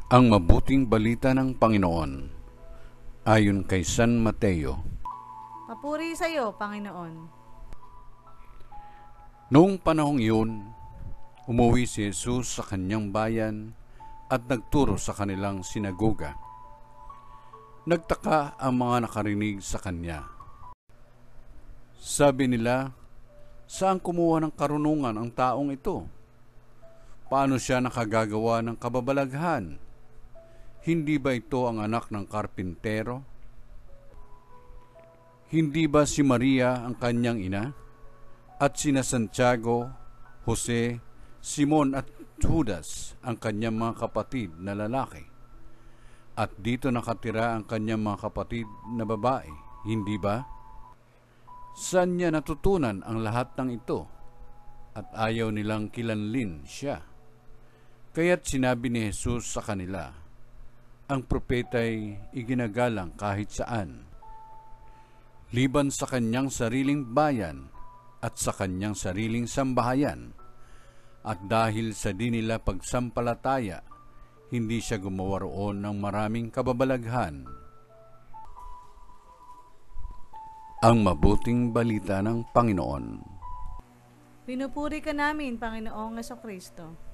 Ang mabuting balita ng Panginoon ayon kay San Mateo. Papuri sa iyo, Panginoon. Noong panahong iyon, umuwi si Jesus sa kanyang bayan at nagturo sa kanilang sinagoga. Nagtaka ang mga nakarinig sa kanya. Sabi nila, saan kumuha ng karunungan ang taong ito? Paano siya nakagagawa ng kababalaghan? Hindi ba ito ang anak ng karpintero? Hindi ba si Maria ang kanyang ina? At sina Santiago, Jose, Simon at Judas ang kanyang mga kapatid na lalaki? At dito nakatira ang kanyang mga kapatid na babae, hindi ba? Saan niya natutunan ang lahat ng ito? At ayaw nilang kilanlin siya. Kaya't sinabi ni Jesus sa kanila, ang propeta'y iginagalang kahit saan, liban sa kanyang sariling bayan at sa kanyang sariling sambahayan. At dahil sa di nila pagsampalataya, hindi siya gumawa roon ng maraming kababalaghan. Ang mabuting balita ng Panginoon. Pinupuri ka namin, Panginoong Jesucristo.